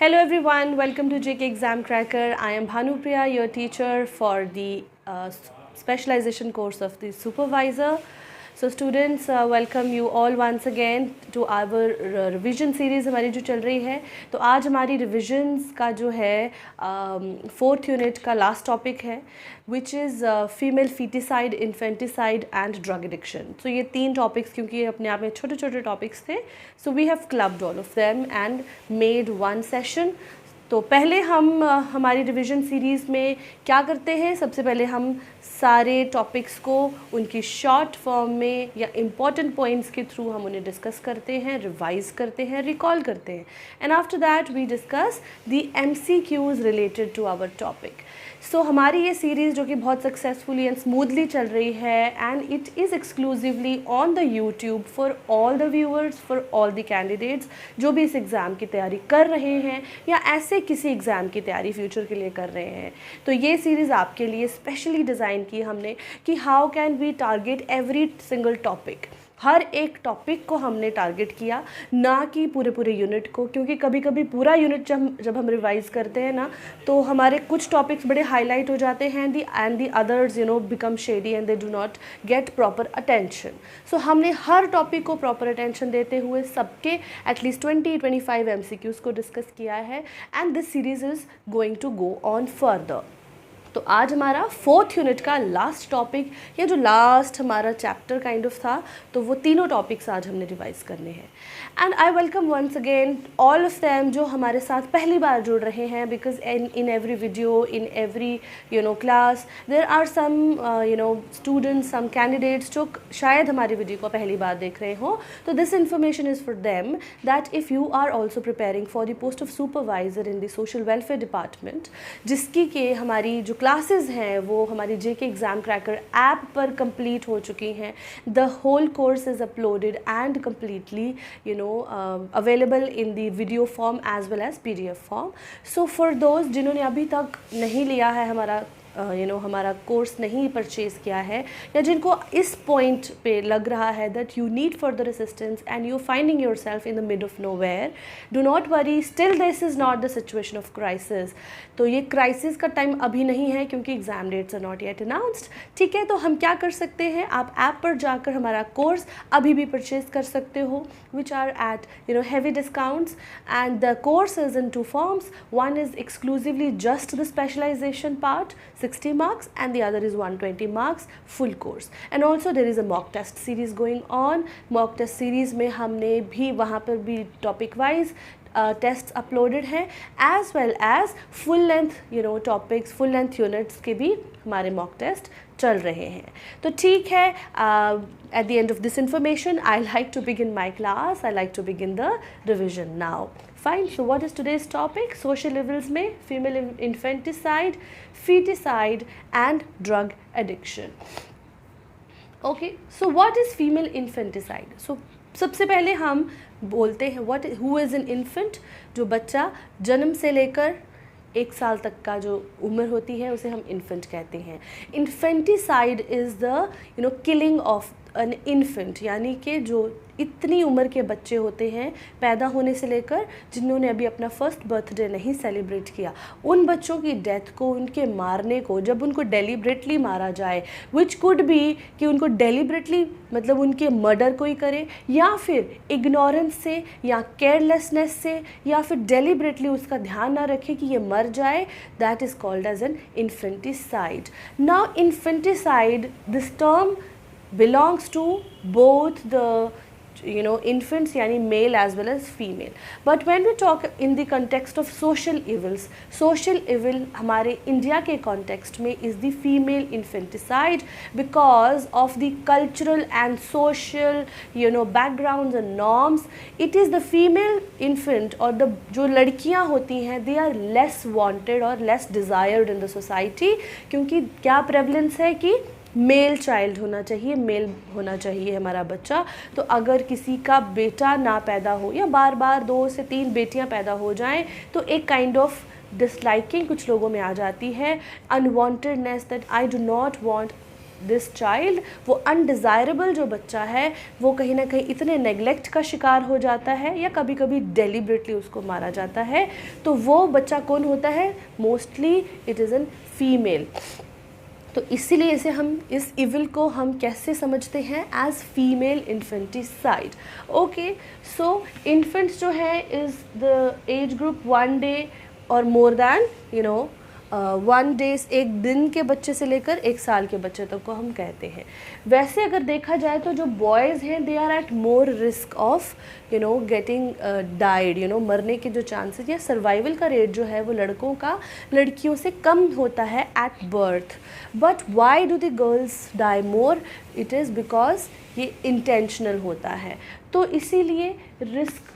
Hello everyone, welcome to JK Exam Cracker. I am Bhanupriya, your teacher for the specialization course of the supervisor. So students, welcome you all once again to our revision series हमारी जो चल रही है. तो आज हमारी revisions का जो है 4th unit का last topic है, which is female feticide, infanticide and drug addiction. So ये 3 topics क्योंकि ये अपने आप में छोटे छोटे topics थे, so we have clubbed all of them and made one session. तो पहले हम हमारी रिवीजन सीरीज़ में क्या करते हैं, सबसे पहले हम सारे टॉपिक्स को उनकी शॉर्ट फॉर्म में या इम्पॉर्टेंट पॉइंट्स के थ्रू हम उन्हें डिस्कस करते हैं, रिवाइज करते हैं, रिकॉल करते हैं and after that we discuss the MCQs related to our topic. So हमारी ये सीरीज़ जो कि बहुत सक्सेसफुली एंड स्मूथली चल रही है and it is exclusively on the YouTube for all the viewers, for all the candidates जो भी इस एग्ज़ाम की तैयारी कर रहे हैं या ऐसे किसी एग्ज़ाम की तैयारी फ्यूचर के लिए कर रहे हैं. तो ये सीरीज़ आपके लिए स्पेशली डिज़ाइन की हमने कि how can we target every single topic. हर एक टॉपिक को हमने टारगेट किया, ना कि पूरे यूनिट को, क्योंकि कभी कभी पूरा यूनिट जब हम रिवाइज़ करते हैं ना तो हमारे कुछ टॉपिक्स बड़े हाईलाइट हो जाते हैं and the others become shady and they do not get proper attention. So हमने हर टॉपिक को प्रॉपर अटेंशन देते हुए सबके एटलीस्ट 20-25 MCQs को डिस्कस किया है and this series is going to go on further. तो आज हमारा 4th यूनिट का लास्ट टॉपिक या जो लास्ट हमारा चैप्टर काइंड ऑफ था, तो वो तीनों टॉपिक्स आज हमने रिवाइज करने हैं. And I welcome once again all of them जो हमारे साथ पहली बार जुड़ रहे हैं, because in every video, in every class there are some students, some candidates जो शायद हमारी वीडियो को पहली बार देख रहे हो. तो this information is for them that if you are also preparing for the post of supervisor in the social welfare department, जिसकी के हमारी जो क्लासेस हैं वो हमारी जेके एग्ज़ाम क्रैकर ऐप पर कंप्लीट हो चुकी हैं. The whole course is uploaded and completely available in the video form as well as PDF form. So for those जिन्होंने अभी तक नहीं लिया है हमारा हमारा कोर्स नहीं परचेज़ किया है, या जिनको इस पॉइंट पे लग रहा है that you need further assistance and you finding yourself in the mid of nowhere, do not worry, still this is not the situation of crisis. तो ये क्राइसिस का टाइम अभी नहीं है क्योंकि exam dates are not yet announced. ठीक है, तो हम क्या कर सकते हैं, आप ऐप पर जाकर हमारा कोर्स अभी भी परचेज़ कर सकते हो, which are at heavy discounts. And the course is in 2 forms. One is exclusively just the specialization part, 60 marks, and the other is 120 marks full course. And also there is a mock test series going on. Mock test series में हमने भी वहाँ पर भी topic wise test uploaded हैं, as well as full length topics, full length units के भी हमारे मॉक टेस्ट चल रहे हैं. तो ठीक है, at the end of this information I like to begin my class, I like to begin the revision now. Fine, so what is today's topic? Social levels में female infanticide, foeticide and drug addiction. Okay, so what is female infanticide? So सबसे पहले हम बोलते हैं who is an infant. जो बच्चा जन्म से लेकर 1 साल तक का जो उम्र होती है उसे हम इन्फेंट कहते हैं. Infanticide is the killing of an infant, यानी कि जो इतनी उम्र के बच्चे होते हैं पैदा होने से लेकर जिन्होंने अभी अपना फर्स्ट बर्थडे नहीं सेलिब्रेट किया, उन बच्चों की डेथ को, उनके मारने को, जब उनको डेलिब्रेटली मारा जाए, विच कुड बी कि उनको डेलिब्रेटली मतलब उनके मर्डर कोई करे, या फिर इग्नोरेंस से या केयरलेसनेस से या फिर डेलिब्रेटली उसका ध्यान ना रखे कि ये मर जाए, that is called as an infanticide. Now infanticide, this term belongs to both the infants, yani male as well as female. But when we talk in the context of social evils, social evil हमारे India के context में is the female infanticide because of the cultural and social backgrounds and norms. It is the female infant or the जो लड़कियाँ होती हैं they are less wanted or less desired in the society, क्योंकि क्या prevalence है कि male child होना चाहिए, मेल होना चाहिए हमारा बच्चा. तो अगर किसी का बेटा ना पैदा हो या बार बार 2 से 3 बेटियां पैदा हो जाएं तो एक काइंड ऑफ डिसलाइकिंग कुछ लोगों में आ जाती है, unwantedness, that I do not want this child, वो अनडिज़ायरेबल जो बच्चा है वो कहीं ना कहीं इतने नेग्लेक्ट का शिकार हो जाता है या कभी कभी डेलिबरेटली उसको मारा जाता है, तो वो बच्चा कौन होता है? Mostly it is N female. तो इसीलिए इसे हम, इस इविल को हम कैसे समझते हैं? As female infanticide. Okay, so infants जो है is the age group 1 day और मोर दैन 1 डेज, एक दिन के बच्चे से लेकर 1 साल के बच्चे तक को हम कहते हैं। वैसे अगर देखा जाए तो जो बॉयज़ हैं they are at more risk of getting died, मरने के जो चांसेस या सर्वाइवल का रेट जो है वो लड़कों का लड़कियों से कम होता है at birth. But why do the girls die more? It is because ये इंटेंशनल होता है। तो इसीलिए रिस्क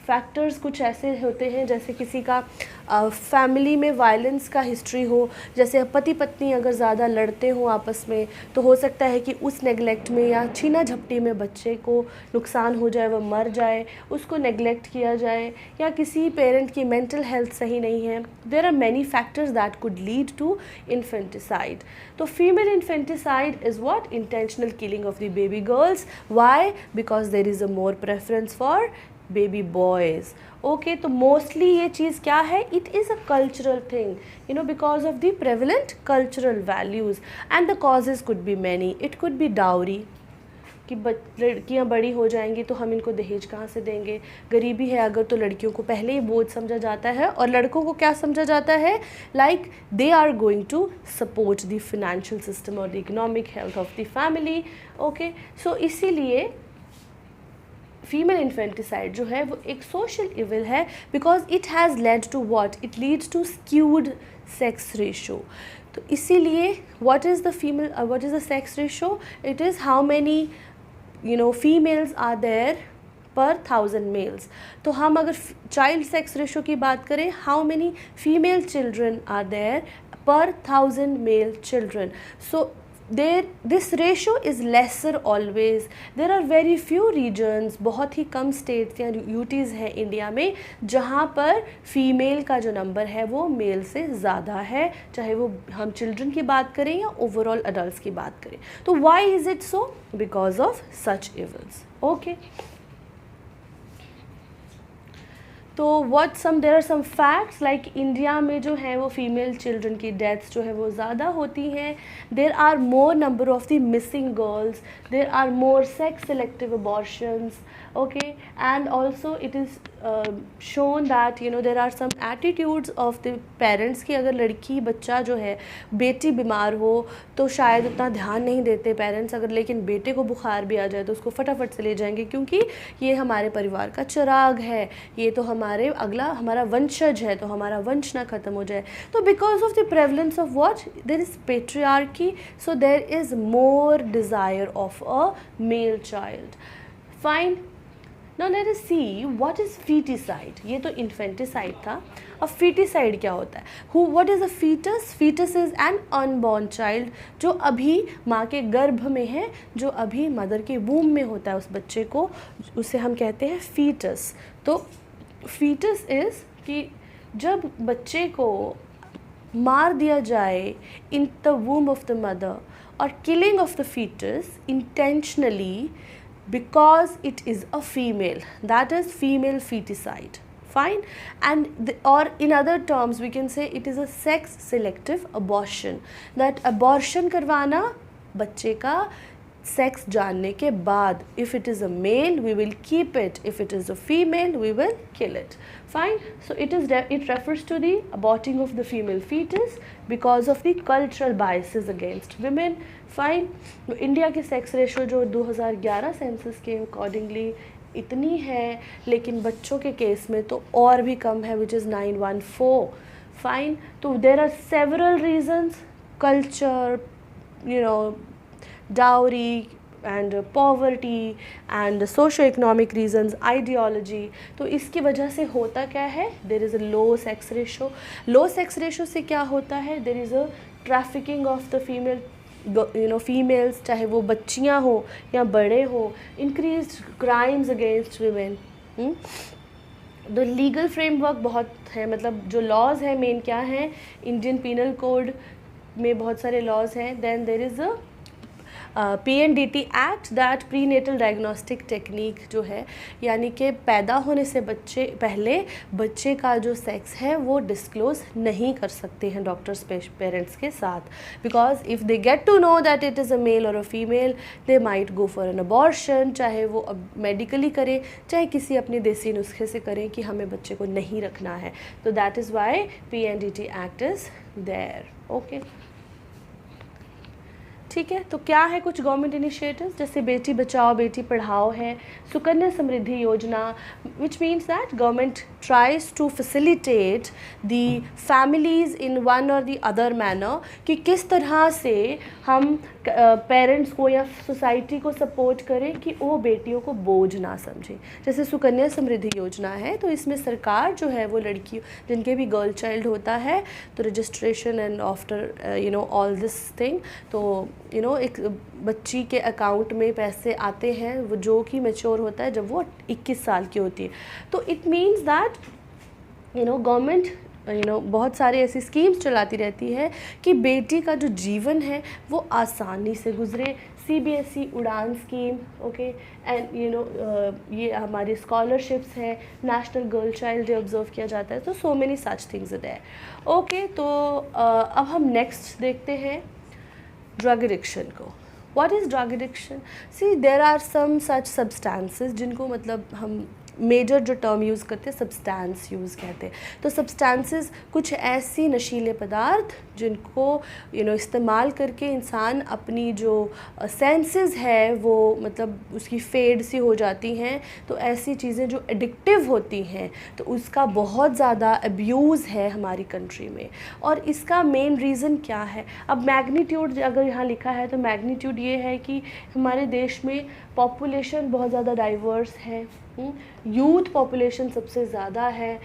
फैक्टर्स कुछ ऐसे होते हैं, जैसे किसी का फैमिली में वायलेंस का हिस्ट्री हो, जैसे पति पत्नी अगर ज़्यादा लड़ते हों आपस में, तो हो सकता है कि उस नेगलेक्ट में या छीना झपटी में बच्चे को नुकसान हो जाए, वो मर जाए, उसको नेगलेक्ट किया जाए, या किसी पेरेंट की मेंटल हेल्थ सही नहीं है। There are many factors that could lead to infanticide. तो female infanticide is what? Intentional killing of the baby girls. Why? Because there is a more preference for baby boys. Okay, तो mostly ये चीज़ क्या है? It is a cultural thing, because of the prevalent cultural values, and the causes could be many. It could be dowry, कि लड़कियाँ बड़ी हो जाएंगी तो हम इनको दहेज कहाँ से देंगे। गरीबी है अगर तो लड़कियों को पहले ही बोझ समझा जाता है, और लड़कों को क्या समझा जाता है? Like they are going to support the financial system और the economic health of the family. Okay, so इसीलिए फीमेल इन्फेंटिसाइड जो है वो एक सोशल इविल है, because it has led to what? It leads to skewed sex ratio. तो इसीलिए what is the sex ratio? It is how many females are there per 1000 mails. तो हम अगर चाइल्ड सेक्स रेशो की बात करें, how many female children are there per 1000 male children. So this ratio is lesser always. There are very few regions, बहुत ही कम states या UTs हैं India में जहाँ पर फीमेल का जो नंबर है वो मेल से ज़्यादा है, चाहे वो हम चिल्ड्रन की बात करें या ओवरऑल अडल्ट की बात करें। तो why is it so? Because of such evils. Okay. तो there are some facts, like India में जो है वो फीमेल चिल्ड्रन की डेथ्स जो है वो ज़्यादा होती हैं। There are more number of the missing girls, there are more sex selective abortions. Okay, and also it is shown that there are some attitudes of the parents कि अगर लड़की बच्चा जो है, बेटी बीमार हो तो शायद उतना ध्यान नहीं देते पेरेंट्स, अगर लेकिन बेटे को बुखार भी आ जाए तो उसको फटाफट से ले जाएंगे, क्योंकि ये हमारे परिवार का चिराग है, ये तो हमारा वंशज है, तो हमारा वंश ना ख़त्म हो जाए। तो because of the prevalence of what? There is patriarchy, so there is more desire of a male child. Fine, now let us see what is feticide. ये तो इन्फेंटिसाइड था। अब फीटिसाइड क्या होता है? What is a fetus? Fetus is an unborn child, जो अभी माँ के गर्भ में है, जो अभी मदर के वूम में होता है, उस बच्चे को, उसे हम कहते हैं फीटस। तो फीटस इज़ कि जब बच्चे को मार दिया जाए in the womb of the mother, और killing of the foetus intentionally because it is a female, that is female feticide. Fine, and or in other terms we can say it is a sex selective abortion, that abortion करवाना बच्चे का sex जानने के बाद, if it is a male we will keep it, if it is a female we will kill it. Fine, so it refers to the aborting of the female fetus because of the cultural biases against women. Fine, India की sex ratio जो 2011 census के accordingly इतनी है, लेकिन बच्चों के case में तो और भी कम है, विच इज़ 914. फाइन, तो there are several reasons, culture, dowry and poverty and socio-economic reasons, ideology. तो इसकी वजह से होता क्या है? there is a low sex ratio. low sex ratio से क्या होता है? there is a trafficking of the females, चाहे वो बच्चियाँ हो या बड़े हो, increased crimes against women. The legal framework बहुत है, मतलब जो लॉज हैं मेन क्या हैं? इंडियन पीनल कोड में बहुत सारे लॉज हैं. Then there is a PNDT act, that prenatal diagnostic technique जो है, यानी कि पैदा होने से पहले बच्चे का जो सेक्स है वो डिस्क्लोज़ नहीं कर सकते हैं डॉक्टर्स पेरेंट्स के साथ, because if they get to know that it is a male और a female, they might go for an abortion, चाहे वो अब मेडिकली करें चाहे किसी अपने देसी नुस्खे से करें कि हमें बच्चे को नहीं रखना है। तो that is why PNDT act is there. Okay, ठीक है। तो क्या है कुछ गवर्नमेंट इनिशिएटिव्स, जैसे बेटी बचाओ बेटी पढ़ाओ है, Sukanya Samriddhi Yojana, which means that government tries to facilitate the families in one or the other manner, कि किस तरह से हम पेरेंट्स को या सोसाइटी को सपोर्ट करें कि वो बेटियों को बोझ ना समझें। जैसे सुकन्या समृद्धि योजना है, तो इसमें सरकार जो है वो लड़कियों जिनके भी गर्ल चाइल्ड होता है, तो registration and after all this thing, तो एक बच्ची के अकाउंट में पैसे आते हैं वो जो कि मैच्योर होता है जब वो 21 साल की होती है। तो इट मीन्स दैट गवर्नमेंट बहुत सारे ऐसी स्कीम्स चलाती रहती है कि बेटी का जो जीवन है वो आसानी से गुजरे। CBSE उड़ान स्कीम, ओके, एंड ये हमारी स्कॉलरशिप्स हैं, national girl child day observe किया जाता है, तो so many such things there. Okay, तो अब हम नेक्स्ट देखते हैं ड्रग एडिक्शन को। What is drug addiction? See there are some such substances जिनको मतलब हम मेजर जो टर्म यूज़ करते हैं सब्सटेंस यूज़ कहते हैं। तो सब्सटेंसेस कुछ ऐसी नशीले पदार्थ जिनको इस्तेमाल करके इंसान अपनी जो सेंसेस है वो मतलब उसकी फेड सी हो जाती हैं। तो ऐसी चीज़ें जो एडिक्टिव होती हैं, तो उसका बहुत ज़्यादा अब्यूज़ है हमारी कंट्री में। और इसका मेन रीज़न क्या है? अब मैग्नीट्यूड अगर यहाँ लिखा है तो मैग्नीट्यूड ये है कि हमारे देश में पॉपुलेशन बहुत ज़्यादा डाइवर्स है, यूथ पॉपुलेशन सबसे ज़्यादा है,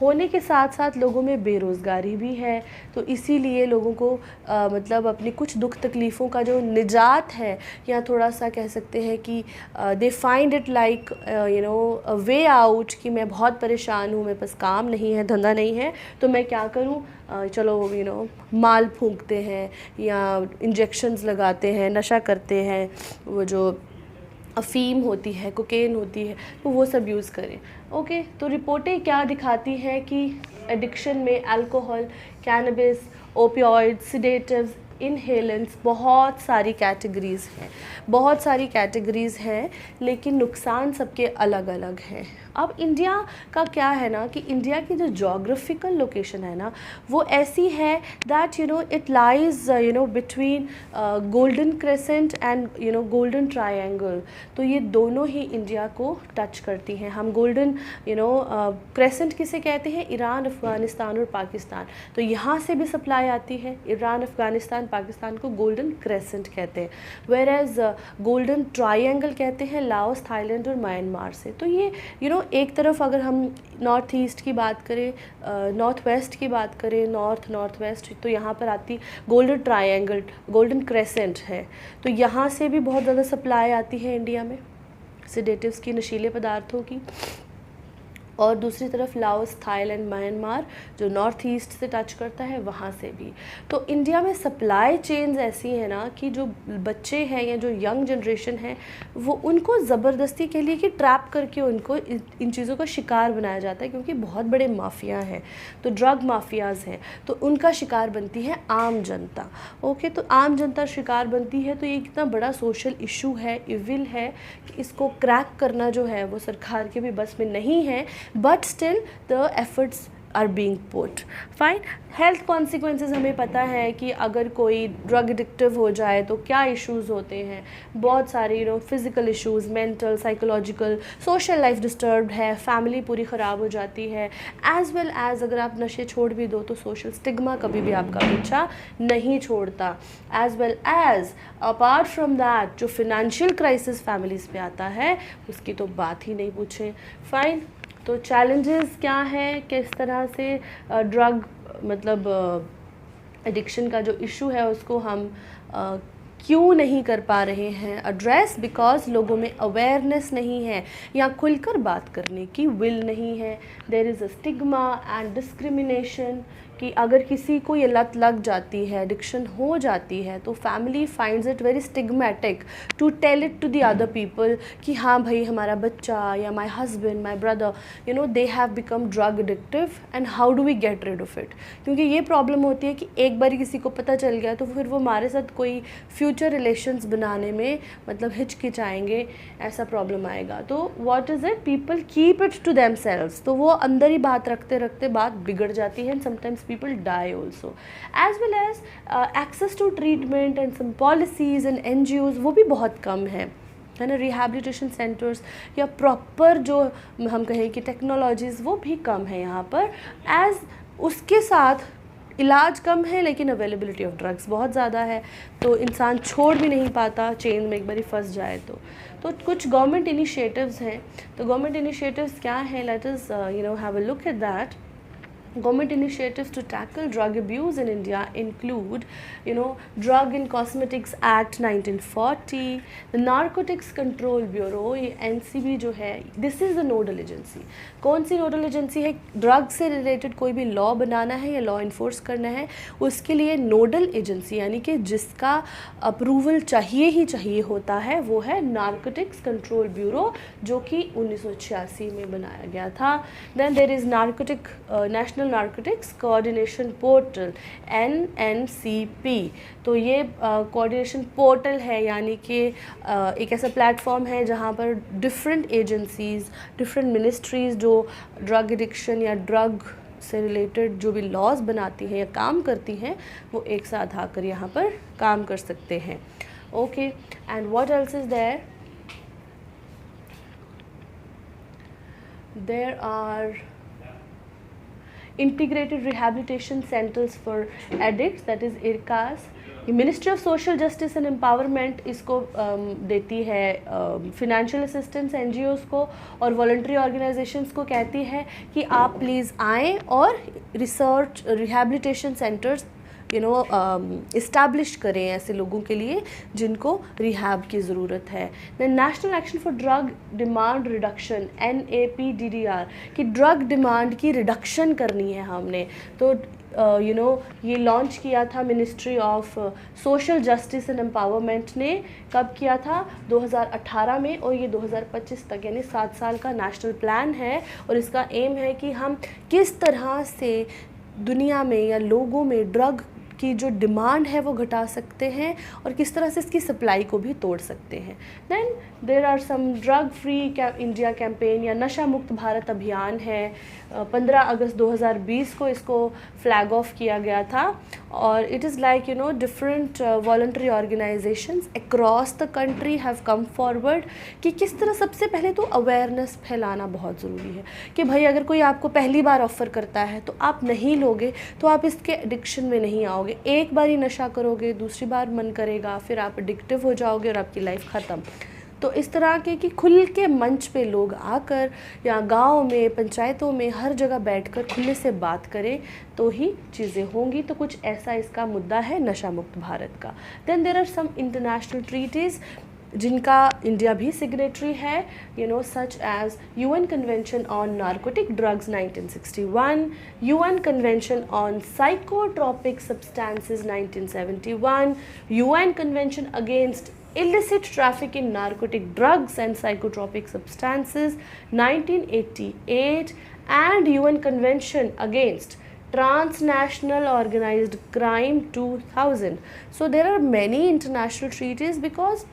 होने के साथ साथ लोगों में बेरोज़गारी भी है। तो इसीलिए लोगों को मतलब अपनी कुछ दुख तकलीफ़ों का जो निजात है, या थोड़ा सा कह सकते हैं कि they find it like a way out, कि मैं बहुत परेशान हूँ, मेरे पास काम नहीं है, धंधा नहीं है, तो मैं क्या करूँ, चलो माल फूंकते हैं या इंजेक्शंस लगाते हैं, नशा करते हैं, वो जो अफ़ीम होती है, कोकेन होती है, तो वो सब यूज़ करें। ओके, तो रिपोर्टें क्या दिखाती हैं कि एडिक्शन में alcohol, cannabis, opioid, sedatives, inhalants, बहुत सारी कैटेगरीज़ हैं, लेकिन नुकसान सबके अलग अलग हैं। अब इंडिया का क्या है ना कि इंडिया की जो जोग्राफिकल लोकेशन है ना वो ऐसी है that it lies between golden crescent and golden triangle. तो ये दोनों ही इंडिया को टच करती हैं। हम गोल्डन क्रेसेंट किसे कहते हैं? ईरान, अफ़गानिस्तान और पाकिस्तान। तो यहाँ से भी सप्लाई आती है, ईरान, अफ़गानिस्तान, पाकिस्तान को गोल्डन क्रेसेंट कहते हैं। वेयर एज गोल्डन ट्रायंगल कहते हैं लाओस, थाईलैंड और म्यांमार से। तो ये एक तरफ अगर हम नॉर्थ ईस्ट की बात करें, नॉर्थ वेस्ट की बात करें, नॉर्थ वेस्ट, तो यहाँ पर आती गोल्डन ट्रायंगल, गोल्डन क्रेसेंट है। तो यहाँ से भी बहुत ज़्यादा सप्लाई आती है इंडिया में सिडेटिव्स की, नशीले पदार्थों की। और दूसरी तरफ लाओस, थाईलैंड, म्यांमार जो नॉर्थ ईस्ट से टच करता है, वहाँ से भी। तो इंडिया में सप्लाई चेन्स ऐसी हैं ना कि जो बच्चे हैं या जो यंग जनरेशन है वो उनको ज़बरदस्ती के लिए कि ट्रैप करके उनको इन चीज़ों का शिकार बनाया जाता है, क्योंकि बहुत बड़े माफिया हैं, तो ड्रग माफियाज़ हैं, तो उनका शिकार बनती है आम जनता। ओके, तो आम जनता शिकार बनती है। तो ये इतना बड़ा सोशल इशू है, इविल है, कि इसको क्रैक करना जो है वो सरकार के भी बस में नहीं है, but still the efforts are being put. Fine. Health consequences हमें पता है कि अगर कोई ड्रग एडिक्टिव हो जाए तो क्या इश्यूज़ होते हैं। बहुत सारे physical issues, mental, psychological, social life disturbed है, फैमिली पूरी ख़राब हो जाती है, एज़ वेल एज़ अगर आप नशे छोड़ भी दो तो सोशल स्टिग्मा कभी भी आपका पीछा नहीं छोड़ता, as well as apart from that जो फिनेंशियल क्राइसिस फैमिलीज़ पे आता है उसकी तो बात ही नहीं पूछें। फ़ाइन। तो चैलेंजेस क्या हैं, किस तरह से ड्रग मतलब एडिक्शन का जो इशू है उसको हम क्यों नहीं कर पा रहे हैं एड्रेस? बिकॉज लोगों में अवेयरनेस नहीं है या खुलकर बात करने की विल नहीं है। There is a stigma and discrimination, कि अगर किसी को ये लत लग जाती है, एडिक्शन हो जाती है, तो family finds it very stigmatic to tell it to the other people कि हाँ भाई हमारा बच्चा या my husband, my brother, you know, they have become drug addictive and how do we get rid of it. क्योंकि ये problem होती है कि एक बार किसी को पता चल गया तो फिर वो हमारे साथ कोई फ्यूचर रिलेशंस बनाने में मतलब हिचकिचाएंगे, ऐसा प्रॉब्लम आएगा। तो what is it, people keep it to themselves, तो वो अंदर ही बात रखते रखते बात बिगड़ जाती है and sometimes people die also. As well as access to treatment and some policies and NGOs वो भी बहुत कम है ना, रिहैबिलिटेशन सेंटर्स या प्रॉपर जो हम कहें कि टेक्नोलॉजीज़ वो भी कम है यहाँ पर। एज उसके साथ इलाज कम है लेकिन अवेलेबिलिटी ऑफ ड्रग्स बहुत ज़्यादा है, तो इंसान छोड़ भी नहीं पाता चेन में एक बार फंस जाए तो कुछ गवर्नमेंट इनिशिएटिव्स हैं। तो गवर्नमेंट इनिशिएटिव्स क्या हैं, let us have a look at that. Government initiatives to tackle drug abuse in India include, Drug and Cosmetics Act 1940, the Narcotics Control Bureau, ये NCB जो है, this is the nodal agency। कौन सी nodal agency है? Drug से related कोई भी law बनाना है या लॉ इन्फोर्स करना है, उसके लिए नोडल एजेंसी यानी कि जिसका अप्रूवल चाहिए ही चाहिए होता है वो है नारकोटिक्स कंट्रोल ब्यूरो, जो कि 1986 में बनाया गया था। Then there is national narcotics coordination portal NNCP। तो ये कोऑर्डिनेशन पोर्टल है, यानी कि एक ऐसा प्लेटफॉर्म है जहाँ पर डिफरेंट एजेंसीज़, डिफरेंट मिनिस्ट्रीज़ जो ड्रग एडिक्शन या ड्रग से रिलेटेड जो भी लॉज बनाती हैं या काम करती हैं वो एक साथ आकर यहाँ पर काम कर सकते हैं। Okay, and what else is there? There are Integrated Rehabilitation Centers for Addicts, that is IRCAS। Ministry of social justice and empowerment इसको देती है फिनेंशियल असिस्टेंस NGOs को और वॉलंटरी ऑर्गेनाइजेशंस को, कहती है कि आप प्लीज़ आएँ और रिसर्च रिहैबिलिटेशन सेंटर्स इस्टेब्लिश करें ऐसे लोगों के लिए जिनको रिहैब की ज़रूरत है। Then national action for drug demand reduction NAPDDR, कि ड्रग डिमांड की रिडक्शन करनी है हमने, तो ये लॉन्च किया था ministry of social justice and empowerment ने। कब किया था? 2018 में, और ये 2025 तक यानी 7 साल का नेशनल प्लान है। और इसका एम है कि हम किस तरह से दुनिया में या लोगों में ड्रग की जो डिमांड है वो घटा सकते हैं और किस तरह से इसकी सप्लाई को भी तोड़ सकते हैं। Then there are some drug free India campaign या नशा मुक्त भारत अभियान है। 15 अगस्त 2020 को इसको फ्लैग ऑफ किया गया था और it is like different voluntary organisations across the country have come forward कि किस तरह सबसे पहले तो अवेयरनेस फैलाना बहुत ज़रूरी है कि भाई अगर कोई आपको पहली बार ऑफ़र करता है तो आप नहीं लोगे तो आप इसके एडिक्शन में नहीं आओगे। एक बार ही नशा करोगे, दूसरी बार मन करेगा, फिर आप एडिक्टिव हो जाओगे और आपकी लाइफ ख़त्म। तो इस तरह के कि खुल के मंच पे लोग आकर या गांव में, पंचायतों में, हर जगह बैठकर खुले से बात करें तो ही चीज़ें होंगी। तो कुछ ऐसा इसका मुद्दा है नशा मुक्त भारत का। Then there are some international treaties जिनका इंडिया भी सिग्नेटरी है, such as UN convention on narcotic drugs 1961, UN convention on psychotropic substances 1971, UN convention against illicit traffic in narcotic drugs and psychotropic substances 1988, and UN Convention against transnational organized crime 2000. So there are many international treaties because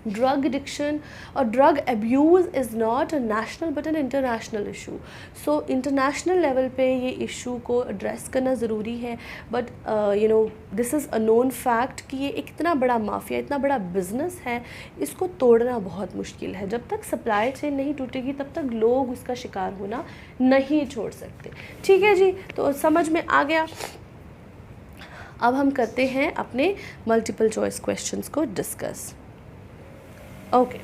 drug addiction or drug abuse is not a national but an international issue. So international level पे ये issue को address करना ज़रूरी है। but this is a known fact कि ये इतना बड़ा माफिया, इतना बड़ा business है, इसको तोड़ना बहुत मुश्किल है। जब तक supply chain नहीं टूटेगी तब तक लोग उसका शिकार होना नहीं छोड़ सकते। ठीक है जी, तो समझ में आ गया। अब हम करते हैं अपने multiple choice questions को discuss। Okay,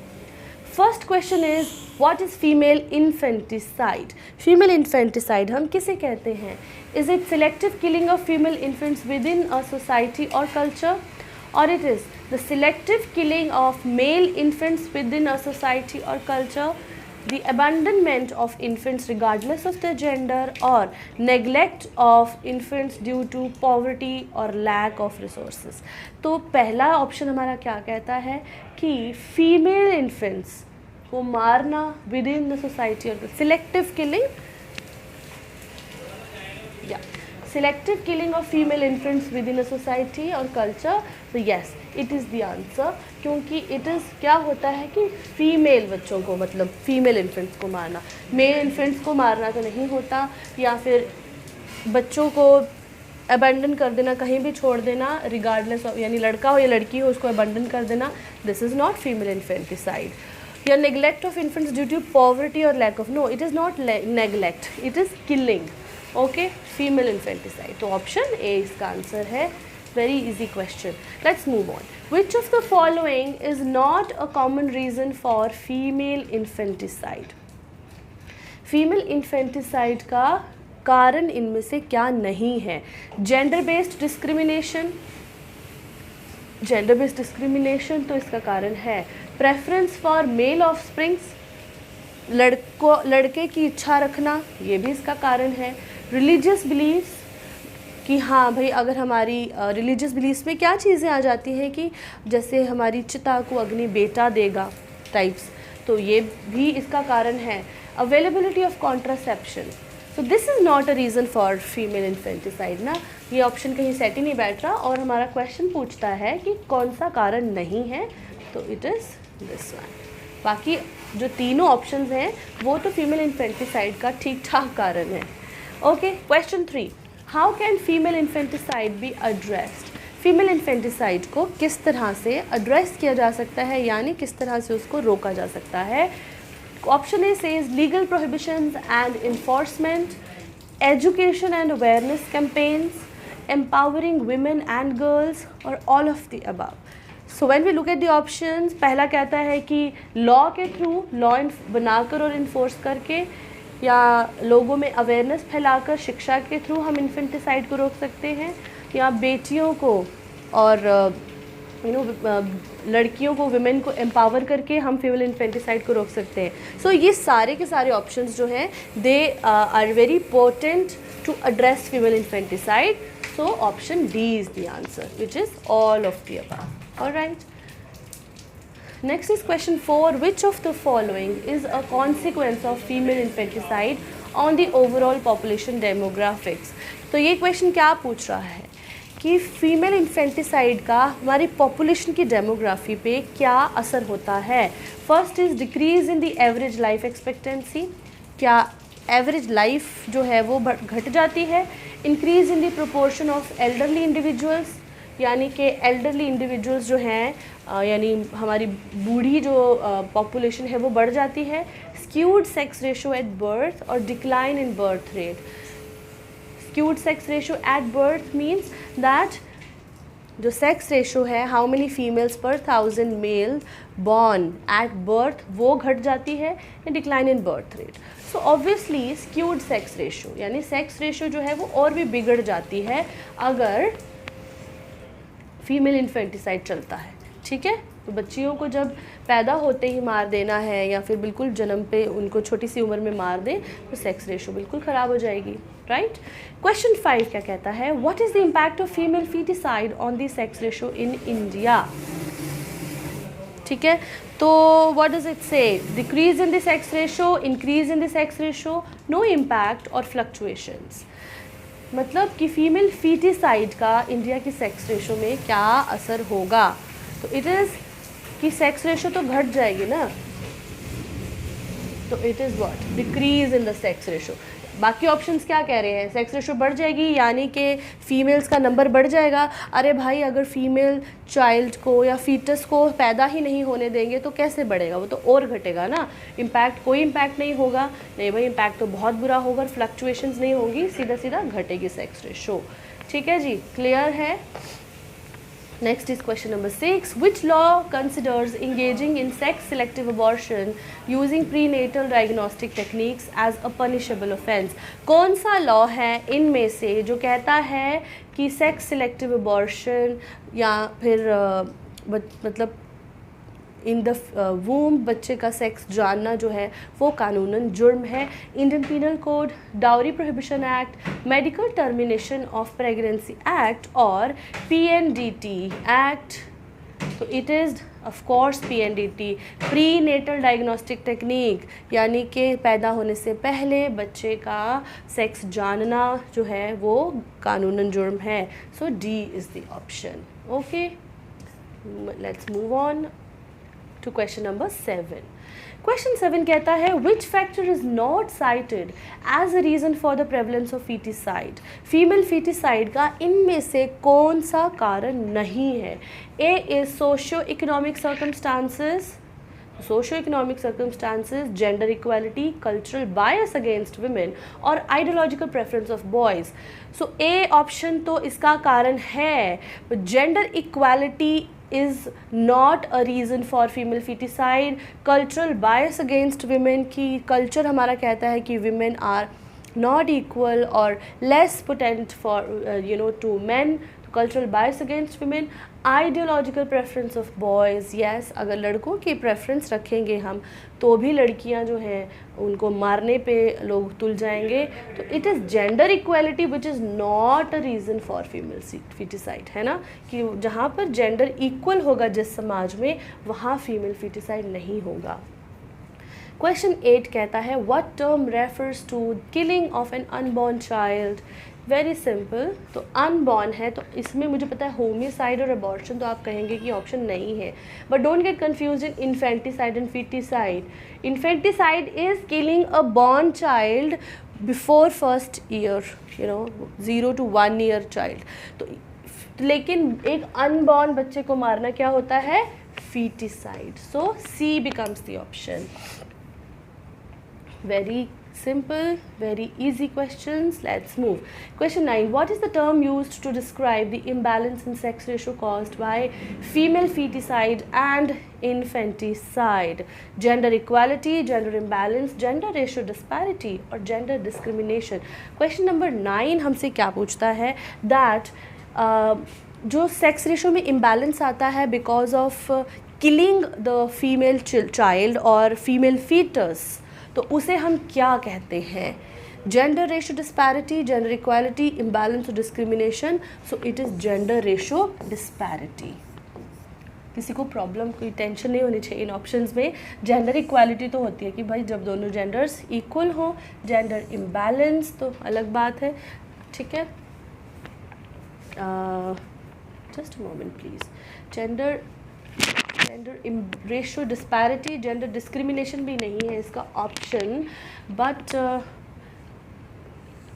first question is what is female infanticide? Female infanticide हम किसे कहते हैं? Is it selective killing of female infants within a society or culture, or it is the selective killing of male infants within a society or culture? the abandonment of infants regardless of their gender or neglect of infants due to poverty or lack of resources. तो पहला option हमारा क्या कहता है कि female infants को मारना with in the society और सिलेक्टिव किलिंग, या selective killing of female infants within a society or culture. So yes, it is the answer, क्योंकि it is क्या होता है कि फीमेल बच्चों को, मतलब फीमेल इन्फेंट्स को मारना, मेल इन्फेंट्स को मारना तो नहीं होता, या फिर बच्चों को अबेंडन कर देना, कहीं भी छोड़ देना रिगार्डलेस ऑफ, यानी लड़का हो या लड़की हो उसको अबेंडन कर देना, this is not female infanticide. या neglect of infants due to poverty और lack of, no, it is not neglect, it is killing. Okay, female infanticide. तो ऑप्शन ए इसका आंसर है. Very easy question. Let's move on. Which of the following is not a common reason for female infanticide? Female infanticide का कारण इनमें से क्या नहीं है? Gender based discrimination, gender based discrimination तो इसका कारण है. प्रेफरेंस फॉर मेल ऑफस्प्रिंग्स, लड़के की इच्छा रखना, ये भी इसका कारण है. रिलीजियस बिलीव्स, कि हाँ भाई अगर हमारी रिलीजियस बिलीव्स में क्या चीज़ें आ जाती हैं कि जैसे हमारी चिता को अग्नि बेटा देगा टाइप्स, तो ये भी इसका कारण है. Availability of contraception, so this is not a reason for female infanticide ना. ये ऑप्शन कहीं सेट ही नहीं बैठ रहा, और हमारा क्वेश्चन पूछता है कि कौन सा कारण नहीं है, तो इट इज़ दिस वन. बाकी जो तीनों ऑप्शंस हैं वो तो फीमेल इन्फेंटिसाइड का ठीक ठाक कारण है. Okay, question 3, how can female infanticide be addressed? Female infanticide को किस तरह से एड्रेस किया जा सकता है, यानी किस तरह से उसको रोका जा सकता है? Option A says legal prohibitions and enforcement, education and awareness campaigns, empowering women and girls, और all of the above. So when we look at the options, पहला कहता है कि लॉ के थ्रू, लॉ बनाकर और इन्फोर्स करके, या लोगों में अवेयरनेस फैलाकर, शिक्षा के थ्रू हम इन्फेंटिसाइड को रोक सकते हैं, या बेटियों को और लड़कियों को, विमेन को एम्पावर करके हम फीमेल इन्फेंटिसाइड को रोक सकते हैं. सो ये सारे के सारे ऑप्शंस जो हैं they are very potent to address female infanticide. So option D is the answer, which is all of the above. Alright. Next is question 4. Which of the following is a consequence of female infanticide on the overall population demographics? तो ये question क्या पूछ रहा है कि female infanticide का हमारी population की डेमोग्राफी पे क्या असर होता है. First is decrease in the average life expectancy, क्या एवरेज लाइफ जो है वो घट जाती है. Increase in the proportion of elderly individuals, यानी कि एल्डरली इंडिविजुअल्स जो हैं, यानी हमारी बूढ़ी जो पॉपुलेशन है वो बढ़ जाती है. Skewed sex ratio at birth और decline in birth rate. Skewed sex ratio at birth means that जो सेक्स रेशो है, how many females per 1000 mail born at birth, वो घट जाती है. या decline in birth rate. So obviously skewed sex ratio, यानी sex ratio जो है वो और भी बिगड़ जाती है अगर फीमेल इन्फेंटिसाइड चलता है. ठीक है, तो बच्चियों को जब पैदा होते ही मार देना है, या फिर बिल्कुल जन्म पे उनको छोटी सी उम्र में मार दें, तो सेक्स रेशो बिल्कुल ख़राब हो जाएगी. राइट. क्वेश्चन 5 क्या कहता है? What is the impact of female feticide on the sex ratio in India? ठीक है, तो what does it say? Decrease in the sex ratio, increase in the sex ratio, no impact or fluctuations. मतलब कि female feticide का India की sex ratio में क्या असर होगा? तो इट इज़ कि सेक्स रेशो तो घट जाएगी ना, तो it is what? Decrease in the sex ratio. बाकी ऑप्शंस क्या कह रहे हैं? सेक्स रेशो बढ़ जाएगी, यानी कि फीमेल्स का नंबर बढ़ जाएगा. अरे भाई, अगर फीमेल चाइल्ड को या फीटस को पैदा ही नहीं होने देंगे तो कैसे बढ़ेगा? वो तो और घटेगा ना. इम्पैक्ट, कोई इम्पैक्ट नहीं होगा. नहीं भाई, इम्पैक्ट तो बहुत बुरा होगा. फ्लक्चुएशंस नहीं होंगी, सीधा सीधा घटेगी सेक्स रेशो. ठीक है जी, क्लियर है. Next is question number 6. Which law considers engaging in sex-selective abortion using prenatal diagnostic techniques as a punishable offence? कौन सा लॉ है इनमें से जो कहता है कि सेक्स सिलेक्टिव अबॉर्शन या फिर मतलब इन द वूम बच्चे का सेक्स जानना जो है वो कानूनन जुर्म है। Indian penal code, dowry prohibition act, medical termination of pregnancy act और PNDT एक्ट। तो it is of course PNDT, prenatal diagnostic technique, यानी कि पैदा होने से पहले बच्चे का सेक्स जानना जो है वो कानूनन जुर्म है। सो D is the option. Okay, let's move on to question number 7. Question 7 कहता है which factor is not cited as a reason for the prevalence of feticide? Female feticide का इनमें से कौन सा कारण नहीं है? A is socio-economic circumstances, socio-economic circumstances, gender equality, cultural bias against women और ideological preference of boys. So A option तो इसका कारण है, gender equality is not a reason for female feticide. Cultural bias against women की culture हमारा कहता है कि women are not equal or less potent for to men. Cultural bias against women, ideological preference of boys, yes, अगर लड़कों की preference रखेंगे हम तो भी लड़कियां जो हैं उनको मारने पे लोग तुल जाएंगे। तो it is gender equality which is not a reason for female foeticide, है ना, कि जहाँ पर जेंडर इक्वल होगा जिस समाज में वहाँ फीमेल फीटिसाइड नहीं होगा। क्वेश्चन 8 कहता है what term refers to killing of an unborn child? Very simple, तो अनबॉर्न है तो इसमें मुझे पता है होमिसाइड और अबॉर्शन, तो आप कहेंगे कि ऑप्शन नहीं है, but don't get confuse in infanticide and foeticide. Infanticide is killing a born child before first year, 0 to 1 year child. तो लेकिन एक अनबॉर्न बच्चे को मारना क्या होता है? Foeticide. So C becomes the option. Very simple, very easy questions. Let's move. Question 9. What is the term used to describe the imbalance in sex ratio caused by female feticide and infanticide? Gender equality, gender imbalance, gender ratio disparity or gender discrimination? Question number 9 हमसे क्या पूछता है? That जो sex ratio में imbalance आता है because of killing the female child और female foetus, तो उसे हम क्या कहते हैं? Gender ratio disparity, gender equality, imbalance और discrimination. So it is gender ratio disparity. किसी को प्रॉब्लम, कोई टेंशन नहीं होनी चाहिए इन ऑप्शंस में। जेंडर इक्वालिटी तो होती है कि भाई जब दोनों जेंडर्स इक्वल हो, जेंडर इम्बैलेंस तो अलग बात है, ठीक है। Just a moment please. Gender ratio disparity, gender discrimination भी नहीं है इसका option, but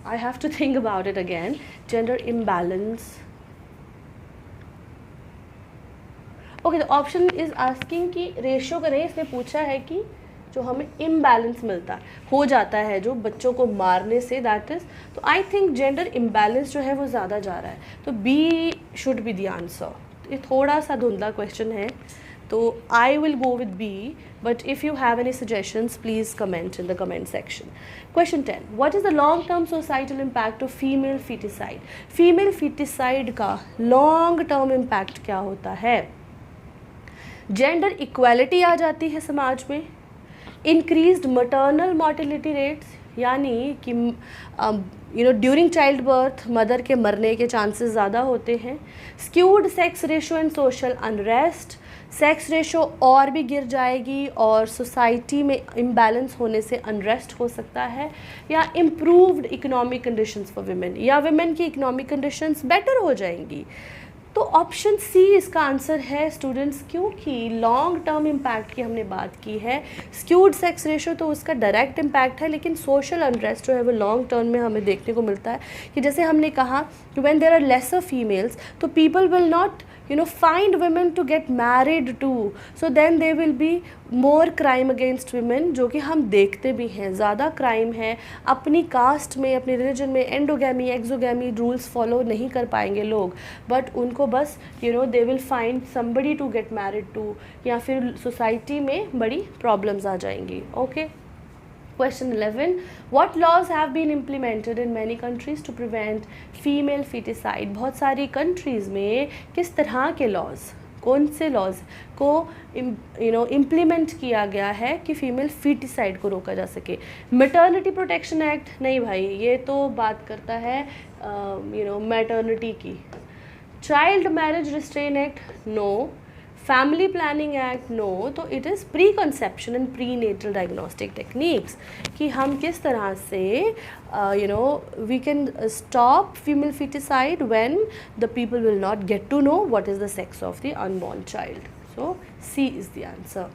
I have to think about it again. Gender imbalance, okay, the option is asking कि रेशियो का नहीं, इसने पूछा है कि जो हमें इम्बैलेंस मिलता हो जाता है जो बच्चों को मारने से, दैट इज़, तो आई थिंक जेंडर इम्बैलेंस जो है वो ज़्यादा जा रहा है, तो B should be the answer. ये थोड़ा सा धुंधला क्वेश्चन है, तो I will go with B, but if you have any suggestions, please comment in the comment section. Question 10. What is the long-term societal impact of female feticide? Female feticide का long-term impact क्या होता है? Gender equality आ जाती है समाज में, increased maternal mortality rates, यानी कि ड्यूरिंग चाइल्ड बर्थ मदर के मरने के चांसेस ज़्यादा होते हैं। Skewed sex ratio and social unrest, sex ratio और भी गिर जाएगी और सोसाइटी में इम्बैलेंस होने से अनरेस्ट हो सकता है, या improved economic conditions for women, या विमेन की इकोनॉमिक कंडीशंस बेटर हो जाएंगी। तो ऑप्शन C इसका आंसर है स्टूडेंट्स, क्योंकि लॉन्ग टर्म इम्पैक्ट की हमने बात की है। स्क्यूड सेक्स रेशो तो उसका डायरेक्ट इम्पैक्ट है, लेकिन सोशल अनरेस्ट जो है वो लॉन्ग टर्म में हमें देखने को मिलता है कि जैसे हमने कहा कि when there are lesser females तो people will not find women to get married to, so then there will be more crime against women, जो कि हम देखते भी हैं, ज़्यादा क्राइम है। अपनी कास्ट में, अपने रिलीजन में एंडोगैमी, एक्सोगैमी रूल्स फॉलो नहीं कर पाएंगे लोग, बट उनको बस they will find somebody to get married to, या फिर सोसाइटी में बड़ी प्रॉब्लम्स आ जाएंगी। Okay, Question 11. What laws have been implemented in many countries to prevent female feticide? बहुत सारी कंट्रीज़ में किस तरह के लॉज कौन से लॉज को इम्प्लीमेंट किया गया है कि फीमेल फीटिसाइड को रोका जा सके? मैटरनिटी प्रोटेक्शन एक्ट नहीं भाई, ये तो बात करता है मैटरनिटी की। Child marriage restrain act no. Family planning act no. तो it is preconception and prenatal diagnostic techniques कि हम किस तरह से we can stop female foeticide when the people will not get to know what is the sex of the unborn child. So C is the answer.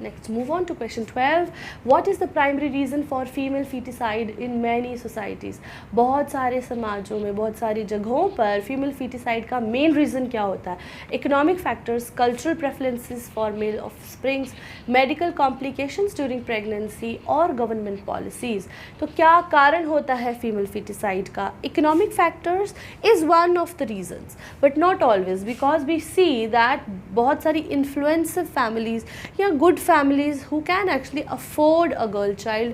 Next, move on to question 12. What is the primary reason for female feticide in many societies? बहुत सारे समाजों में, बहुत सारी जगहों पर female feticide का main reason क्या होता है? Economic factors, cultural preferences for male offsprings, medical complications during pregnancy और गवर्नमेंट पॉलिसीज़. तो क्या कारण होता है फीमेल फीटिसाइड का? Economic factors is one of the reasons but not always, because we see that बहुत सारी इन्फ्लुएंसिव फैमिलीज़ या good families who can actually afford a girl child,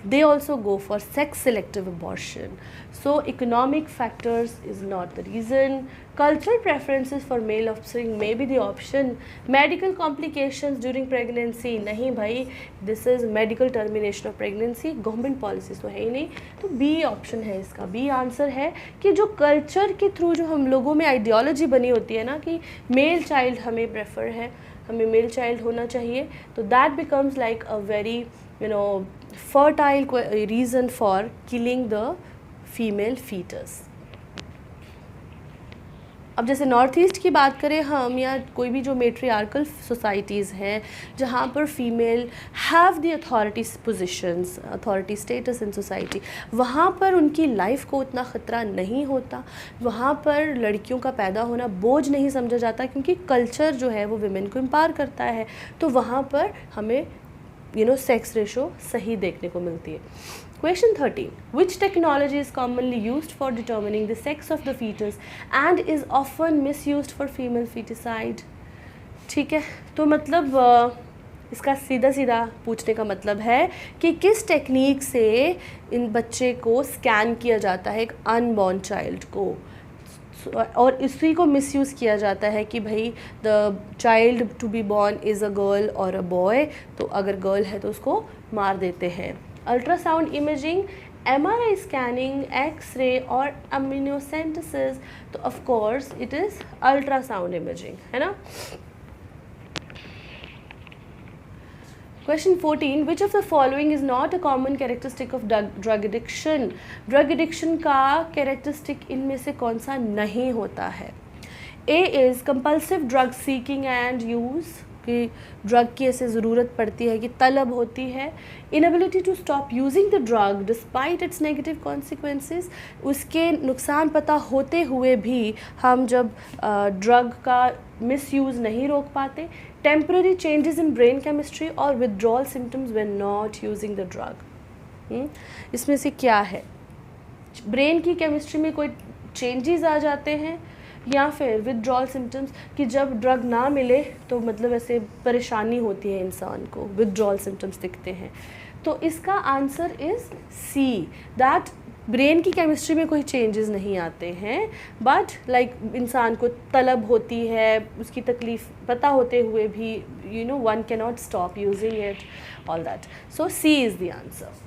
they also go for sex selective abortion. So economic factors is not the reason. Cultural preferences for male offspring may be the option. Medical complications during pregnancy, नहीं भाई, this is medical termination of pregnancy. Government policies तो है ही नहीं, तो B option है इसका. B answer है कि जो कल्चर के थ्रू जो हम लोगों में आइडियोलॉजी बनी होती है ना कि मेल चाइल्ड हमें प्रेफर है, हमें मेल चाइल्ड होना चाहिए, तो that becomes like a very fertile reason for killing the female fetus. अब जैसे नॉर्थ ईस्ट की बात करें हम, या कोई भी जो मेट्रियार्कल सोसाइटीज़ हैं जहाँ पर female have the authority positions, authority status in society, वहाँ पर उनकी लाइफ को उतना ख़तरा नहीं होता, वहाँ पर लड़कियों का पैदा होना बोझ नहीं समझा जाता क्योंकि कल्चर जो है वो विमेन को एम्पावर करता है. तो वहाँ पर हमें सेक्स रेशो सही देखने को मिलती है. Question 13. Which technology is commonly used for determining the sex of the fetus and is often misused for female feticide? ठीक है, तो मतलब इसका सीधा सीधा पूछने का मतलब है कि किस टेक्निक से इन बच्चे को स्कैन किया जाता है, एक अनबॉर्न चाइल्ड को, और इसी को मिसयूज़ किया जाता है कि भाई the child to be born is a girl or a boy, तो अगर गर्ल है तो उसको मार देते हैं. Ultrasound imaging, MRI scanning, x ray और अम्यूनोसेंटेसिस, तो of course it is ultrasound imaging, है ना. Question 14. Which of the following is not a common characteristic of drug addiction? Drug addiction का कैरेक्टरिस्टिक इनमें से कौन सा नहीं होता है? A is compulsive drug seeking and use, कि ड्रग की ऐसे ज़रूरत पड़ती है कि तलब होती है. Inability to stop using the drug despite its negative consequences, उसके नुकसान पता होते हुए भी हम जब ड्रग का मिसयूज़ नहीं रोक पाते. Temporary changes in brain chemistry और withdrawal symptoms when not using the drug. इसमें से क्या है? ब्रेन की केमिस्ट्री में कोई चेंजेस आ जाते हैं, या फिर विदड्रॉल सिम्टम्स कि जब ड्रग ना मिले तो मतलब ऐसे परेशानी होती है इंसान को, विदड्रॉल सिम्टम्स दिखते हैं. तो इसका answer is C, that brain की केमिस्ट्री में कोई चेंजेस नहीं आते हैं, बट लाइक इंसान को तलब होती है, उसकी तकलीफ़ पता होते हुए भी one can not stop using it, all that. So C is the answer.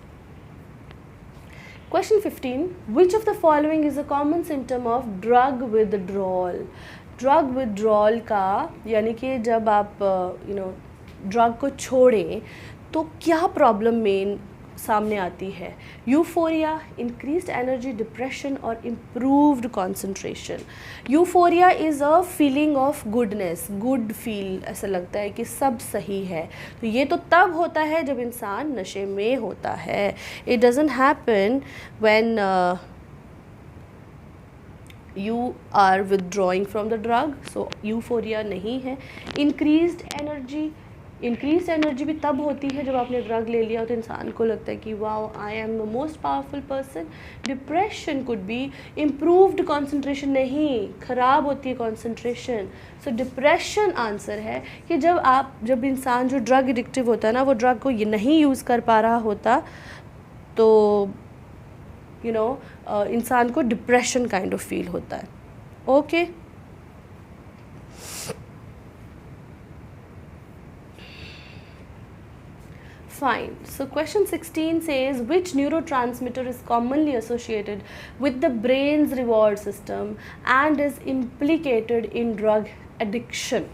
Question 15. Which of the following is a common symptom of drug withdrawal? Drug withdrawal का यानी कि जब आप ड्रग को छोड़ें तो क्या प्रॉब्लम मेन सामने आती है? यूफोरिया, इंक्रीज्ड एनर्जी, डिप्रेशन और improved concentration. Euphoria is a feeling of goodness, good feel, ऐसा लगता है कि सब सही है. तो ये तो तब होता है जब इंसान नशे में होता है. It doesn't happen when you are withdrawing from the drug. So euphoria नहीं है. इंक्रीज एनर्जी भी तब होती है जब आपने ड्रग ले लिया तो इंसान को लगता है कि wow I am the most powerful person. Depression could be. Improved concentration नहीं, ख़राब होती है कंसंट्रेशन. सो डिप्रेशन आंसर है कि जब इंसान जो ड्रग एडिक्टिव होता है ना, वो ड्रग को ये नहीं यूज़ कर पा रहा होता तो इंसान को डिप्रेशन काइंड ऑफ फील होता है. Okay fine. So question 16 says which neurotransmitter is commonly associated with the brain's reward system and is implicated in drug addiction?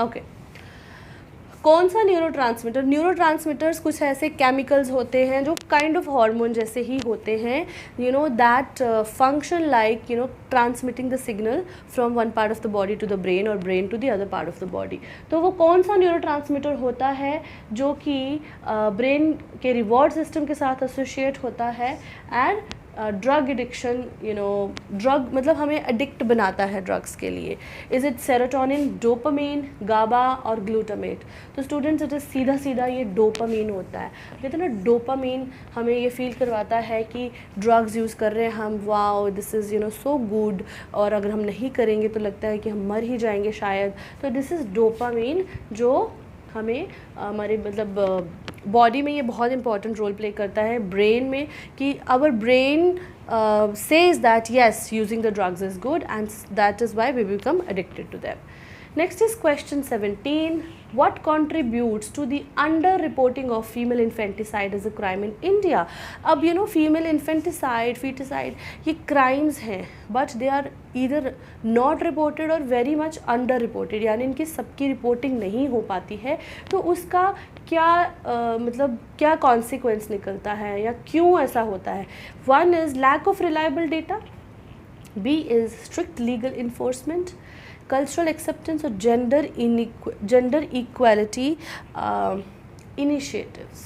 Okay. कौन सा न्यूरोट्रांसमीटर? न्यूरोट्रांसमीटर्स कुछ ऐसे केमिकल्स होते हैं जो काइंड ऑफ हार्मोन जैसे ही होते हैं, you know that function like you know transmitting the signal from one part of the body to the brain और brain to the other part of the body. तो वो कौन सा न्यूरोट्रांसमीटर होता है जो कि ब्रेन के रिवॉर्ड सिस्टम के साथ एसोसिएट होता है and drug addiction, you know drug मतलब हमें एडिक्ट बनाता है ड्रग्स के लिए. इज़ इट सेरोटोनिन, डोपामीन, गाबा और ग्लूटामेट? तो स्टूडेंट्स इट इज़ सीधा सीधा ये डोपामीन होता है. कहते हैं ना डोपामीन हमें ये फील करवाता है कि ड्रग्स यूज़ कर रहे हैं हम, wow this is you know so good, और अगर हम नहीं करेंगे तो लगता है कि हम मर ही जाएंगे शायद. तो दिस इज़ डोपामीन जो हमें हमारे मतलब बॉडी में ये बहुत इंपॉर्टेंट रोल प्ले करता है ब्रेन में, कि our brain says that yes, using the drugs is good and that is why we become addicted to them. Next is question 17. What contributes to the under-reporting of female infanticide as a crime in India? अब you know female infanticide, feticide ये crimes हैं but they are either not reported or very much under-reported, यानी इनकी सबकी reporting नहीं हो पाती है. तो उसका क्या मतलब क्या consequence निकलता है या क्यों ऐसा होता है? One is lack of reliable data, B is strict legal enforcement, cultural acceptance और gender equality initiatives.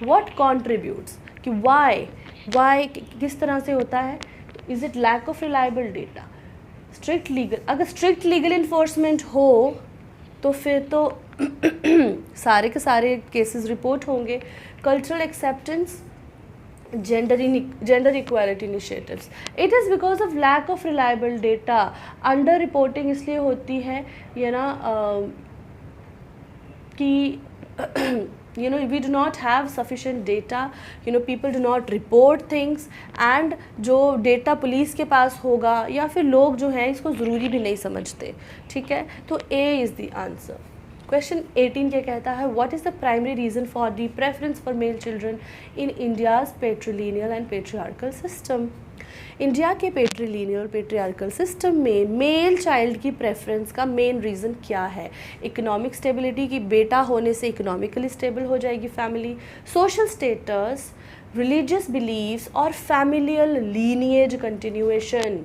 What contributes कि why किस तरह से होता है? Is it lack of reliable data? Strict legal, अगर strict legal enforcement हो तो फिर तो सारे के सारे केसेस रिपोर्ट होंगे. Cultural acceptance, gender equality initiatives. It is because of lack of reliable data. Under reporting इसलिए होती है ये ना कि you know we do not have sufficient data, you know people do not report things and जो data police के पास होगा या फिर लोग जो हैं इसको ज़रूरी भी नहीं समझते. ठीक है, तो A is the answer. Question 18 क्या कहता है? What is the primary reason for the preference for male children in India's patrilineal and patriarchal system? India के पेट्रीलिनियल और पेट्रियार्कल सिस्टम में मेल चाइल्ड की प्रेफरेंस का मेन रीज़न क्या है? इकोनॉमिक स्टेबिलिटी, की बेटा होने से इकोनॉमिकली स्टेबल हो जाएगी family, social status, religious beliefs और familial lineage continuation.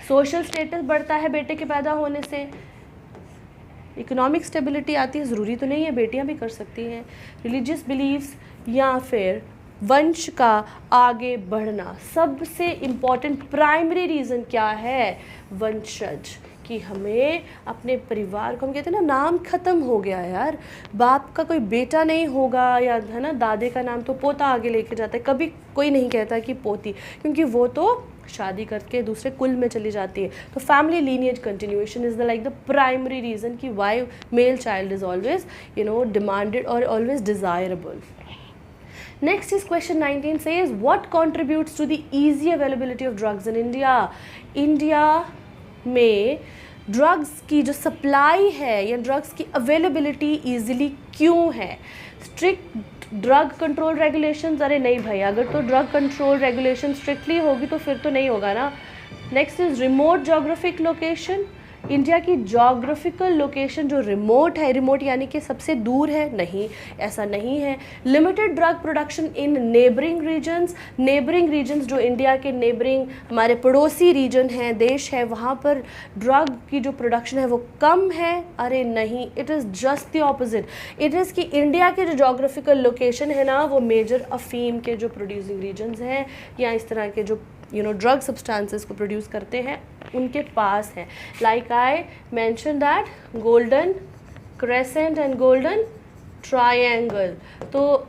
Social status बढ़ता है बेटे के पैदा होने से, इकोनॉमिक स्टेबिलिटी आती है, ज़रूरी तो नहीं है बेटियां भी कर सकती हैं, रिलीजियस बिलीव्स या फिर वंश का आगे बढ़ना. सबसे इम्पॉर्टेंट प्राइमरी रीज़न क्या है? वंशज, कि हमें अपने परिवार को, हम कहते हैं ना नाम ख़त्म हो गया यार, बाप का कोई बेटा नहीं होगा या है ना दादे का नाम तो पोता आगे लेके जाता है, कभी कोई नहीं कहता कि पोती, क्योंकि वो तो शादी करके दूसरे कुल में चली जाती है. तो family lineage continuation is the like the primary reason कि why male child is always you know demanded और always desirable. Next is question 19 says what contributes to the easy availability of drugs in India? India में drugs की जो supply है या drugs की availability easily क्यों है? Strict drug control regulations? अरे नहीं भाई, अगर तो ड्रग कंट्रोल रेगुलेशन स्ट्रिक्टली होगी तो फिर तो नहीं होगा ना. Next is remote geographic location. India की जोग्राफिकल लोकेशन जो रिमोट है, रिमोट यानी कि सबसे दूर है, नहीं, ऐसा नहीं है. Limited drug production in neighbouring regions. Neighbouring regions जो इंडिया के नेबरिंग हमारे पड़ोसी रीजन हैं, देश है, वहाँ पर ड्रग की जो प्रोडक्शन है वो कम है. अरे नहीं, it is just the opposite. It is कि इंडिया के जो जोग्राफिकल लोकेशन है ना वो मेजर अफीम के जो प्रोड्यूसिंग रीजन्स हैं या इस तरह के जो ड्रग सब्सटेंसेस को प्रोड्यूस करते हैं उनके पास है. Like I mention that golden crescent and golden triangle. तो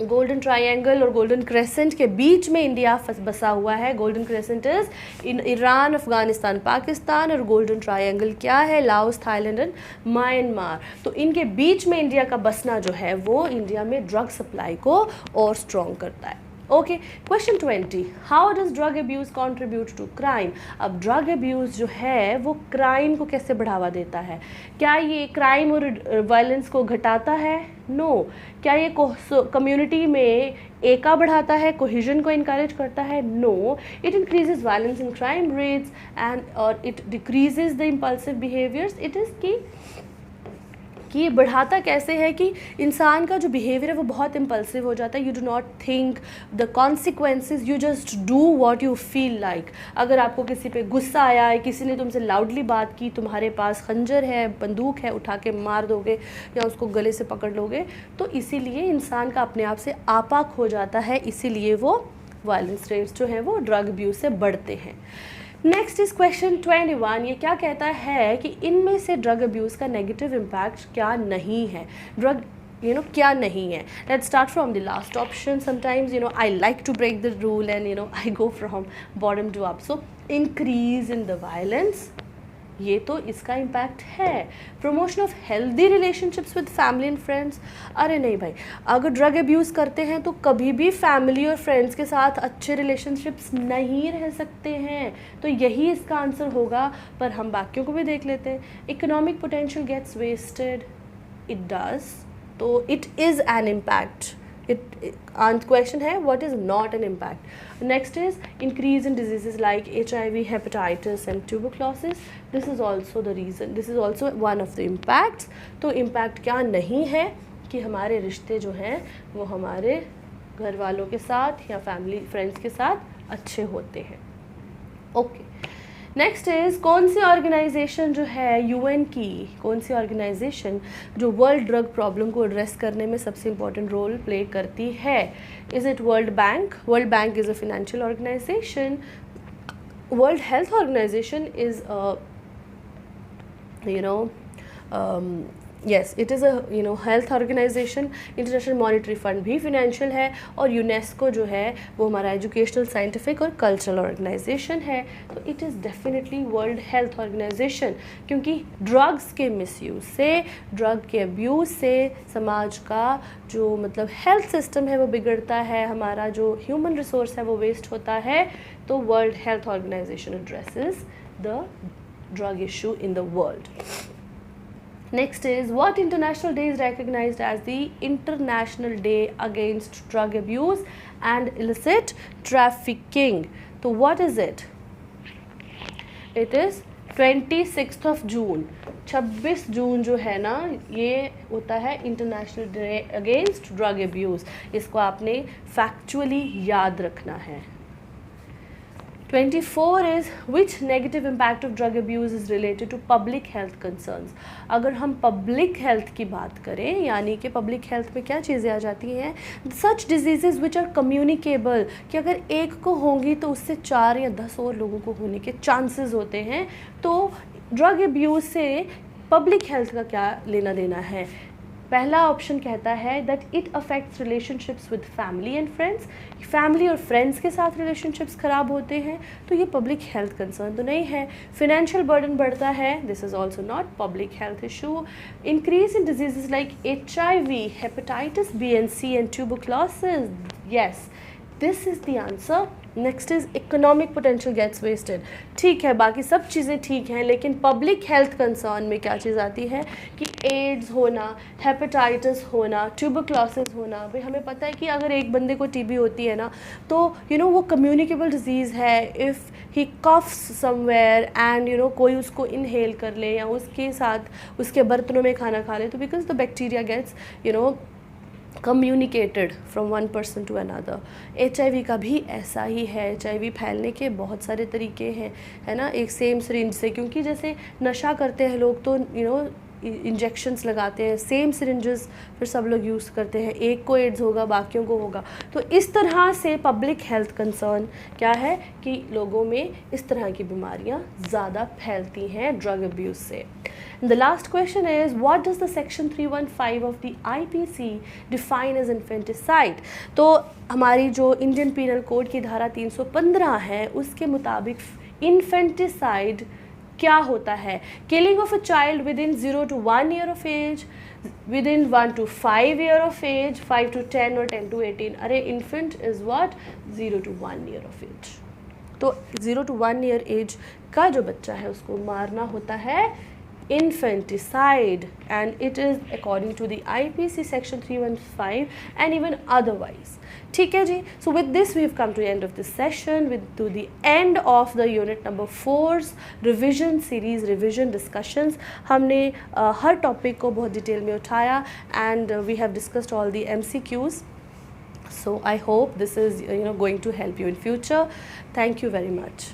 गोल्डन ट्रायंगल और गोल्डन क्रेसेंट के बीच में इंडिया बसा हुआ है. Golden crescent is in Iran, Afghanistan, Pakistan, और गोल्डन ट्रायंगल क्या है? Laos, Thailand and Myanmar. तो इनके बीच में इंडिया का बसना जो है वो इंडिया में ड्रग सप्लाई को और स्ट्रॉन्ग करता है. Okay, question 20, how does drug abuse contribute to crime. अब ड्रग अब्यूज़ जो है वो क्राइम को कैसे बढ़ावा देता है? क्या ये क्राइम और वायलेंस को घटाता है? नो। क्या ये कम्युनिटी में एका बढ़ाता है, कोहिजन को इनकरेज करता है? No. It increases violence in crime rates and और it decreases the impulsive behaviours. It is कि ये बढ़ाता कैसे है कि इंसान का जो बिहेवियर है वो बहुत इम्पल्सिव हो जाता है। You do not think the consequences, you just do what you feel like. अगर आपको किसी पे गुस्सा आया है, किसी ने तुमसे लाउडली बात की, तुम्हारे पास खंजर है, बंदूक है, उठा के मार दोगे या उसको गले से पकड़ लोगे। तो इसीलिए इंसान का अपने आप से आपाक हो जाता है, इसीलिए वो वायलेंस रेट्स जो हैं वो ड्रग अब्यूज़ से बढ़ते हैं। नेक्स्ट इज क्वेश्चन 21, ये क्या कहता है कि इनमें से ड्रग अब्यूज़ का नेगेटिव इम्पैक्ट क्या नहीं है, ड्रग क्या नहीं है। Let's start from the last option. Sometimes I like to break the rule and I go from bottom to up. So increase in the violence, ये तो इसका इम्पैक्ट है। Promotion of healthy relationships with family and friends, अरे नहीं भाई, अगर drug abuse करते हैं तो कभी भी फैमिली और फ्रेंड्स के साथ अच्छे रिलेशनशिप्स नहीं रह सकते हैं, तो यही इसका आंसर होगा। पर हम बाकियों को भी देख लेते हैं। Economic potential gets wasted, it does, तो it is an impact. Question है what is not an impact. Next is increase in diseases like HIV, hepatitis and tuberculosis. This is also the reason, this is also one of the impacts. तो impact क्या नहीं है कि हमारे रिश्ते जो हैं वो हमारे घर वालों के साथ या फैमिली फ्रेंड्स के साथ अच्छे होते हैं। ओके, नेक्स्ट इज़ कौन सी ऑर्गेनाइजेशन जो है UN की, कौन सी ऑर्गेनाइजेशन जो वर्ल्ड ड्रग प्रॉब्लम को एड्रेस करने में सबसे इम्पोर्टेंट रोल प्ले करती है? Is it world bank? World bank is a financial organization. World health organization is yes, it is a health organization. International monetary fund भी financial है, और UNESCO जो है वो हमारा एजुकेशनल, साइंटिफिक और कल्चरल ऑर्गेनाइजेशन है। तो it is definitely world health organization, क्योंकि ड्रग्स के मिसयूज़ से, ड्रग के अब्यूज़ से समाज का जो मतलब हेल्थ सिस्टम है वो बिगड़ता है, हमारा जो ह्यूमन रिसोर्स है वो वेस्ट होता है। तो world health organization addresses the drug issue in the world. Next is what international day is recognized as the International Day Against Drug Abuse and Illicit Trafficking. So what is it? It is 26th of June. 26 जून जो है ना, ये होता है international day against drug abuse. इसको आपने factually याद रखना है. 24 is which negative impact of drug abuse is related to public health concerns. अगर हम public health की बात करें, यानी कि public health में क्या चीज़ें आ जाती हैं? Such diseases which are communicable, कि अगर एक को होंगी तो उससे 4 या 10 और लोगों को होने के चांसेस होते हैं. तो drug abuse से public health का क्या लेना देना है? पहला ऑप्शन कहता है that it affects relationships with family and friends. Family और फ्रेंड्स के साथ रिलेशनशिप्स ख़राब होते हैं, तो ये पब्लिक हेल्थ कंसर्न तो नहीं है. फिनेंशियल बर्डन बढ़ता है, this is also not public health issue. Increase in diseases like HIV, hepatitis B and C and tuberculosis, yes, this is the answer. Next is economic potential gets wasted. ठीक है, बाकी सब चीज़ें ठीक हैं, लेकिन पब्लिक हेल्थ कंसर्न में क्या चीज़ आती है कि एड्स होना, हेपेटाइटिस होना, ट्यूबरक्लोसिस होना. भाई हमें पता है कि अगर एक बंदे को TB होती है ना, तो वो कम्युनिकेबल डिजीज़ है. If he coughs somewhere and कोई उसको इनहेल कर ले या उसके साथ उसके बर्तनों में खाना खा ले, तो because the bacteria gets communicated from one person to another. HIV का भी ऐसा ही है. HIV फैलने के बहुत सारे तरीके हैं, है ना. एक सेम सिरिंज से, क्योंकि जैसे नशा करते हैं लोग तो इंजेक्शंस लगाते हैं, सेम सिरिंजेस फिर सब लोग यूज़ करते हैं. एक को एड्स होगा, बाकियों को होगा. तो इस तरह से पब्लिक हेल्थ कंसर्न क्या है कि लोगों में इस तरह की बीमारियां ज़्यादा फैलती हैं ड्रग अब्यूज़ से. The last question is what does the section 315 of the IPC define as infanticide? तो हमारी जो इंडियन पीनल कोड की धारा 315 है उसके मुताबिक इन्फेंटिसाइड क्या होता है? Killing of a child with in 0 to 1 year of age, with in 1 to 5 year of age, 5 to 10 और 10 to 18. अरे infant is what? 0 to 1 year of age. तो 0 to 1 year एज का जो बच्चा है उसको मारना होता है infanticide, and it is according to the IPC section 315 and even otherwise. ठीक है जी. So with this we have come to the end of this session, to the end of the unit number 4's revision series, revision discussions. हमने हर topic को बहुत detail में उठाया and we have discussed all the MCQs. So I hope this is going to help you in future. Thank you very much.